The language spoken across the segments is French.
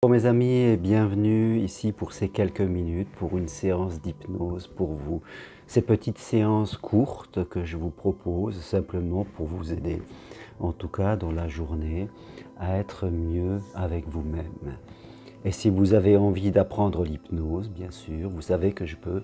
Bonjour mes amis et bienvenue ici pour ces quelques minutes pour une séance d'hypnose pour vous. Ces petites séances courtes que je vous propose simplement pour vous aider, en tout cas dans la journée, à être mieux avec vous-même. Et si vous avez envie d'apprendre l'hypnose, bien sûr, vous savez que je peux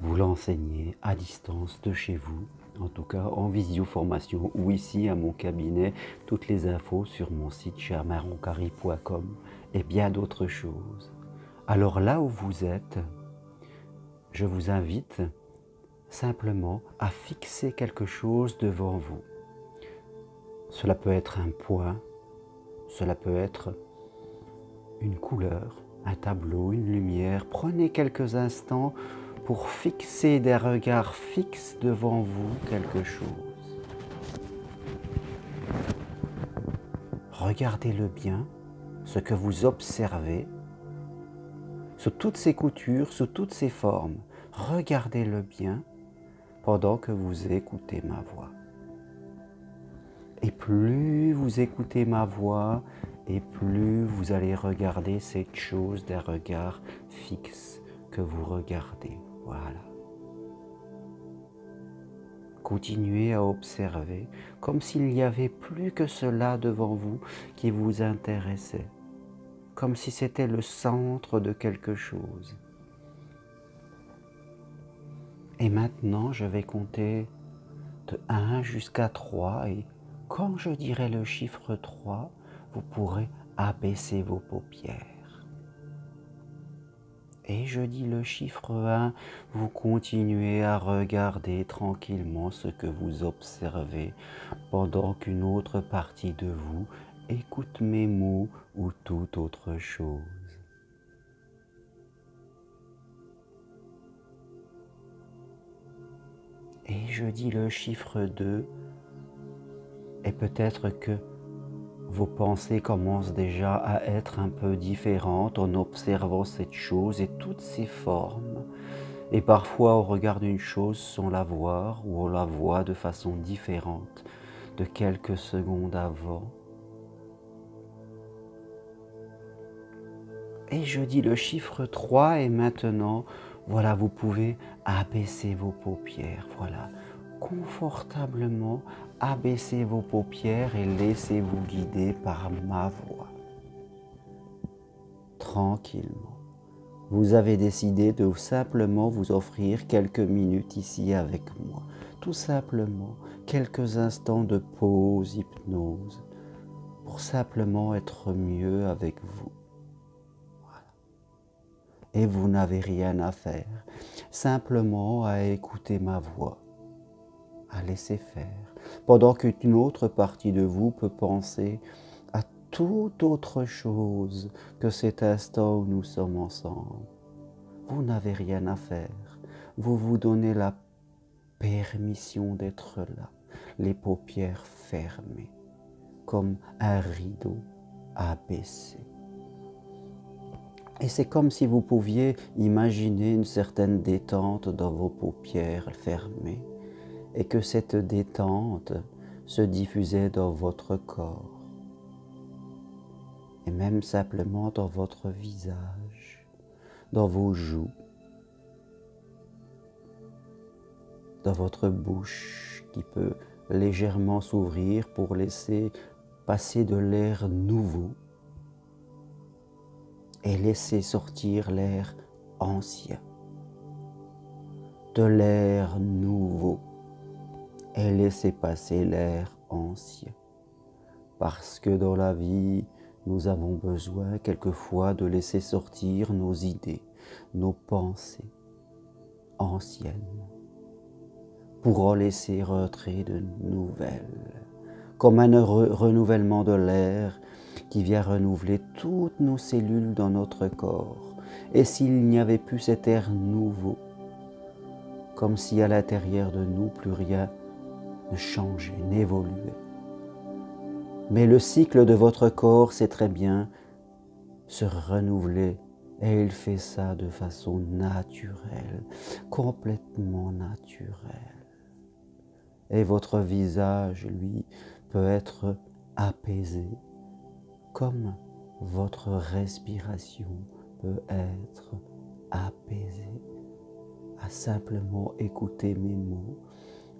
vous l'enseigner à distance de chez vous, en tout cas en visioformation ou ici à mon cabinet. Toutes les infos sur mon site germainroncari.com et bien d'autres choses. Alors là où vous êtes, je vous invite simplement à fixer quelque chose devant vous. Cela peut être un point, cela peut être une couleur, un tableau, une lumière. Prenez quelques instants pour fixer des regards fixes devant vous quelque chose. Regardez-le bien, ce que vous observez, sous toutes ses coutures, sous toutes ses formes. Regardez-le bien pendant que vous écoutez ma voix. Et plus vous écoutez ma voix, et plus vous allez regarder cette chose d'un regard fixe que vous regardez. Voilà. Continuez à observer comme s'il n'y avait plus que cela devant vous qui vous intéressait, comme si c'était le centre de quelque chose. Et maintenant, je vais compter de 1 jusqu'à 3 et quand je dirai le chiffre 3, vous pourrez abaisser vos paupières. Et je dis le chiffre 1, vous continuez à regarder tranquillement ce que vous observez pendant qu'une autre partie de vous écoute mes mots ou toute autre chose. Et je dis le chiffre 2 et peut-être que vos pensées commencent déjà à être un peu différentes en observant cette chose et toutes ses formes. Et parfois, on regarde une chose sans la voir ou on la voit de façon différente de quelques secondes avant. Et je dis le chiffre 3 et maintenant, voilà, vous pouvez abaisser vos paupières. Voilà, confortablement abaissez vos paupières et laissez-vous guider par ma voix. Tranquillement. Vous avez décidé de simplement vous offrir quelques minutes ici avec moi. Tout simplement, quelques instants de pause hypnose pour simplement être mieux avec vous. Voilà. Et vous n'avez rien à faire, simplement à écouter ma voix, à laisser faire, pendant qu'une autre partie de vous peut penser à toute autre chose que cet instant où nous sommes ensemble. Vous n'avez rien à faire. Vous vous donnez la permission d'être là, les paupières fermées, comme un rideau abaissé. Et c'est comme si vous pouviez imaginer une certaine détente dans vos paupières fermées et que cette détente se diffusait dans votre corps et même simplement dans votre visage, dans vos joues, dans votre bouche qui peut légèrement s'ouvrir pour laisser passer de l'air nouveau et laisser sortir l'air ancien, de l'air nouveau et laisser passer l'air ancien. Parce que dans la vie, nous avons besoin quelquefois de laisser sortir nos idées, nos pensées anciennes, pour en laisser rentrer de nouvelles, comme un renouvellement de l'air qui vient renouveler toutes nos cellules dans notre corps. Et s'il n'y avait plus cet air nouveau, comme si à l'intérieur de nous plus rien ne changeait, n'évoluait. Mais le cycle de votre corps sait très bien se renouveler et il fait ça de façon naturelle, complètement naturelle. Et votre visage, lui, peut être apaisé, comme votre respiration peut être apaisée à simplement écouter mes mots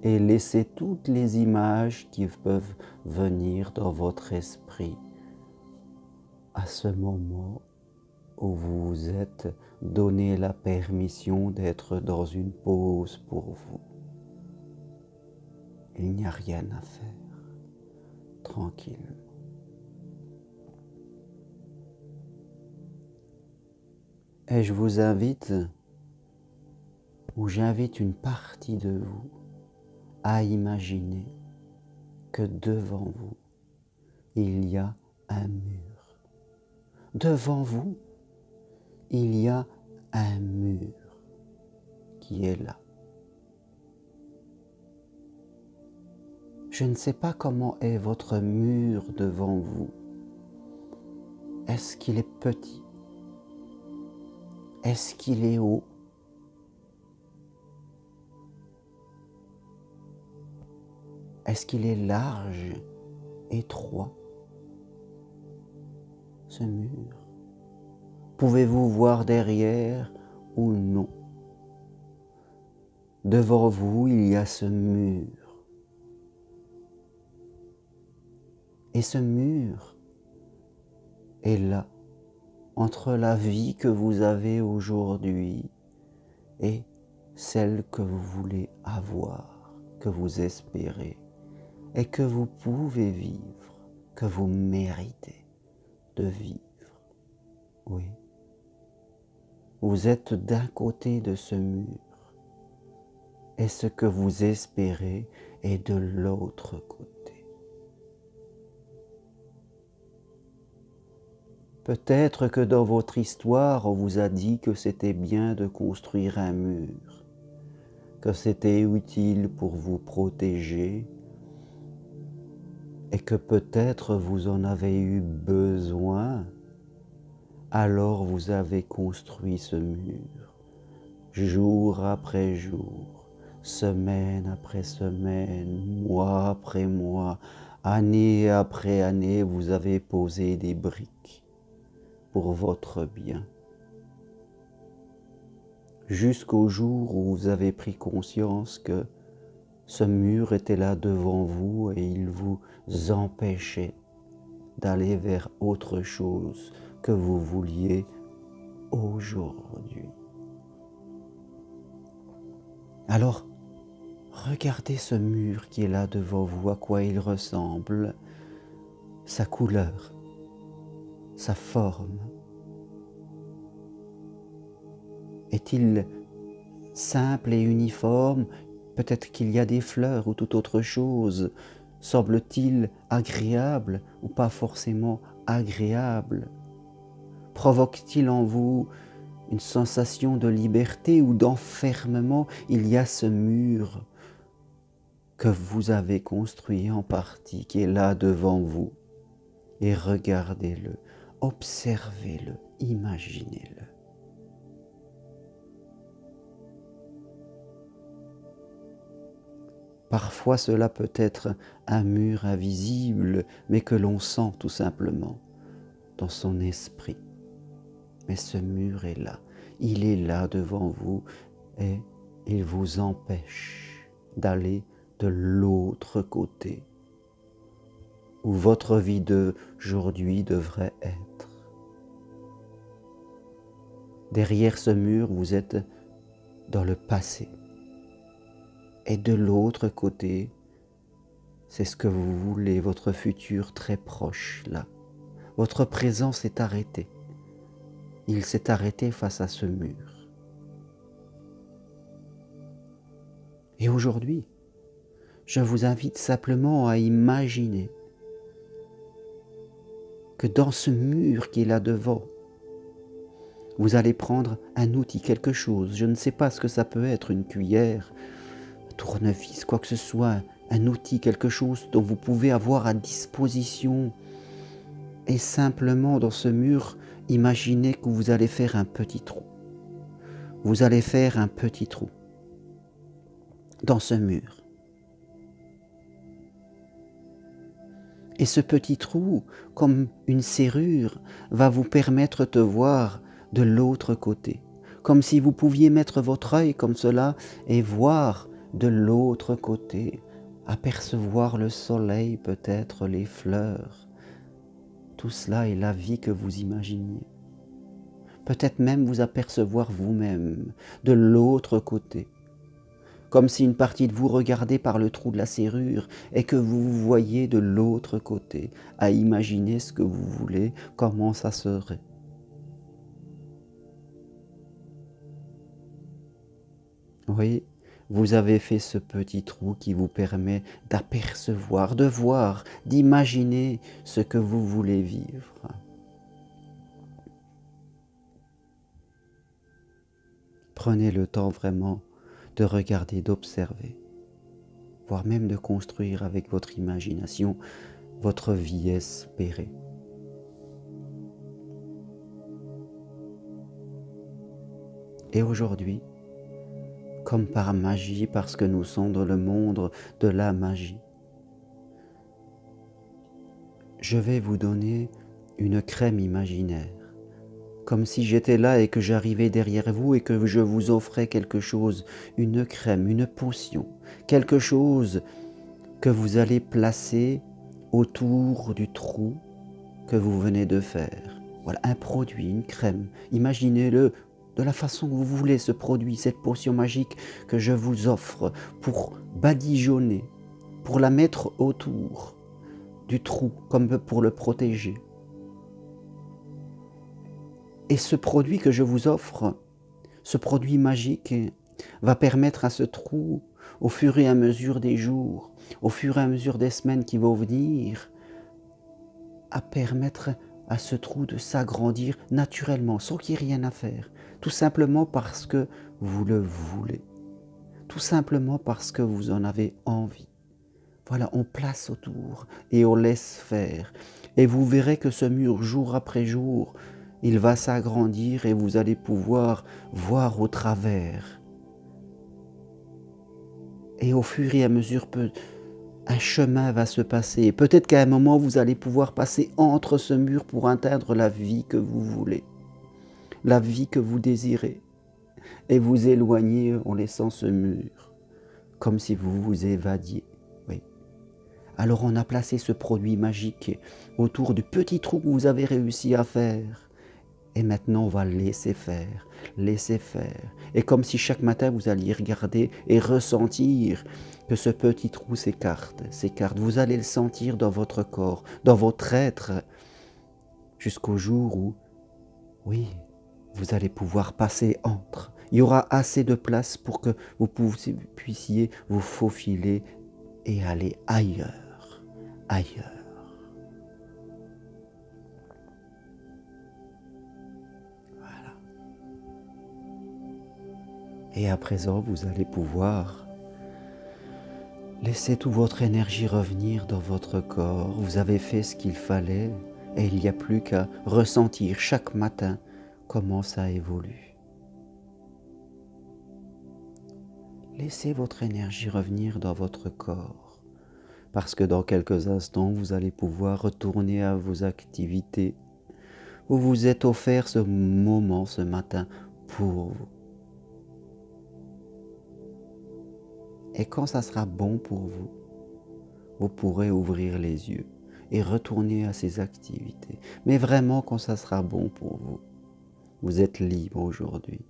et laisser toutes les images qui peuvent venir dans votre esprit à ce moment où vous vous êtes donné la permission d'être dans une pause pour vous. Il n'y a rien à faire, tranquille. Et je vous invite, ou j'invite une partie de vous à imaginer que devant vous, il y a un mur. Devant vous, il y a un mur qui est là. Je ne sais pas comment est votre mur devant vous. Est-ce qu'il est petit? Est-ce qu'il est haut? Est-ce qu'il est large, étroit, ce mur? Pouvez-vous voir derrière ou non? Devant vous, il y a ce mur. Et ce mur est là, entre la vie que vous avez aujourd'hui et celle que vous voulez avoir, que vous espérez et que vous pouvez vivre, que vous méritez de vivre. Oui. Vous êtes d'un côté de ce mur et ce que vous espérez est de l'autre côté. Peut-être que dans votre histoire, on vous a dit que c'était bien de construire un mur, que c'était utile pour vous protéger et que peut-être vous en avez eu besoin, alors vous avez construit ce mur, jour après jour, semaine après semaine, mois après mois, année après année, vous avez posé des briques pour votre bien. Jusqu'au jour où vous avez pris conscience que ce mur était là devant vous et il vous empêchait d'aller vers autre chose que vous vouliez aujourd'hui. Alors, regardez ce mur qui est là devant vous, à quoi il ressemble, sa couleur, sa forme. Est-il simple et uniforme? Peut-être qu'il y a des fleurs ou toute autre chose. Semble-t-il agréable ou pas forcément agréable? Provoque-t-il en vous une sensation de liberté ou d'enfermement? Il y a ce mur que vous avez construit en partie, qui est là devant vous. Et regardez-le, observez-le, imaginez-le. Parfois cela peut être un mur invisible, mais que l'on sent tout simplement dans son esprit. Mais ce mur est là, il est là devant vous et il vous empêche d'aller de l'autre côté où votre vie d'aujourd'hui devrait être. Derrière ce mur, vous êtes dans le passé. Et de l'autre côté, c'est ce que vous voulez, votre futur très proche là. Votre présent s'est arrêté. Il s'est arrêté face à ce mur. Et aujourd'hui, je vous invite simplement à imaginer que dans ce mur qui est là devant, vous allez prendre un outil, quelque chose. Je ne sais pas ce que ça peut être, une cuillère, un tournevis, quoi que ce soit, un outil, quelque chose dont vous pouvez avoir à disposition. Et simplement dans ce mur, imaginez que vous allez faire un petit trou. Vous allez faire un petit trou dans ce mur. Et ce petit trou, comme une serrure, va vous permettre de voir de l'autre côté. Comme si vous pouviez mettre votre œil comme cela et voir de l'autre côté, apercevoir le soleil, peut-être les fleurs. Tout cela est la vie que vous imaginiez. Peut-être même vous apercevoir vous-même de l'autre côté. Comme si une partie de vous regardait par le trou de la serrure et que vous vous voyez de l'autre côté, à imaginer ce que vous voulez, comment ça serait. Oui, vous avez fait ce petit trou qui vous permet d'apercevoir, de voir, d'imaginer ce que vous voulez vivre. Prenez le temps vraiment de regarder, d'observer, voire même de construire avec votre imagination votre vie espérée. Et aujourd'hui, comme par magie, parce que nous sommes dans le monde de la magie, je vais vous donner une crème imaginaire, comme si j'étais là et que j'arrivais derrière vous et que je vous offrais quelque chose, une crème, une potion, quelque chose que vous allez placer autour du trou que vous venez de faire. Voilà, un produit, une crème. Imaginez-le de la façon que vous voulez, ce produit, cette potion magique que je vous offre pour badigeonner, pour la mettre autour du trou, comme pour le protéger. Et ce produit que je vous offre, ce produit magique, va permettre à ce trou, au fur et à mesure des jours, au fur et à mesure des semaines qui vont venir, à permettre à ce trou de s'agrandir naturellement, sans qu'il y ait rien à faire. Tout simplement parce que vous le voulez. Tout simplement parce que vous en avez envie. Voilà, on place autour et on laisse faire. Et vous verrez que ce mur, jour après jour, il va s'agrandir et vous allez pouvoir voir au travers. Et au fur et à mesure, un chemin va se passer. Peut-être qu'à un moment, vous allez pouvoir passer entre ce mur pour atteindre la vie que vous voulez, la vie que vous désirez, et vous éloigner en laissant ce mur, comme si vous vous évadiez. Oui. Alors on a placé ce produit magique autour du petit trou que vous avez réussi à faire. Et maintenant, on va laisser faire, laisser faire. Et comme si chaque matin, vous alliez regarder et ressentir que ce petit trou s'écarte, s'écarte. Vous allez le sentir dans votre corps, dans votre être, jusqu'au jour où, oui, vous allez pouvoir passer entre. Il y aura assez de place pour que vous puissiez vous faufiler et aller ailleurs, ailleurs. Et à présent, vous allez pouvoir laisser toute votre énergie revenir dans votre corps. Vous avez fait ce qu'il fallait et il n'y a plus qu'à ressentir chaque matin comment ça évolue. Laissez votre énergie revenir dans votre corps parce que dans quelques instants, vous allez pouvoir retourner à vos activités. Vous vous êtes offert ce moment ce matin pour vous. Et quand ça sera bon pour vous, vous pourrez ouvrir les yeux et retourner à ces activités. Mais vraiment quand ça sera bon pour vous. Vous êtes libre aujourd'hui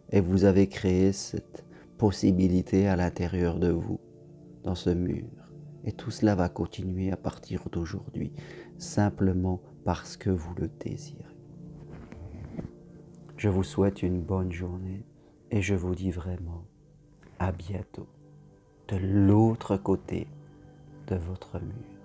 et vous avez créé cette possibilité à l'intérieur de vous, dans ce mur. Et tout cela va continuer à partir d'aujourd'hui, simplement parce que vous le désirez. Je vous souhaite une bonne journée et je vous dis vraiment à bientôt. De l'autre côté de votre mur.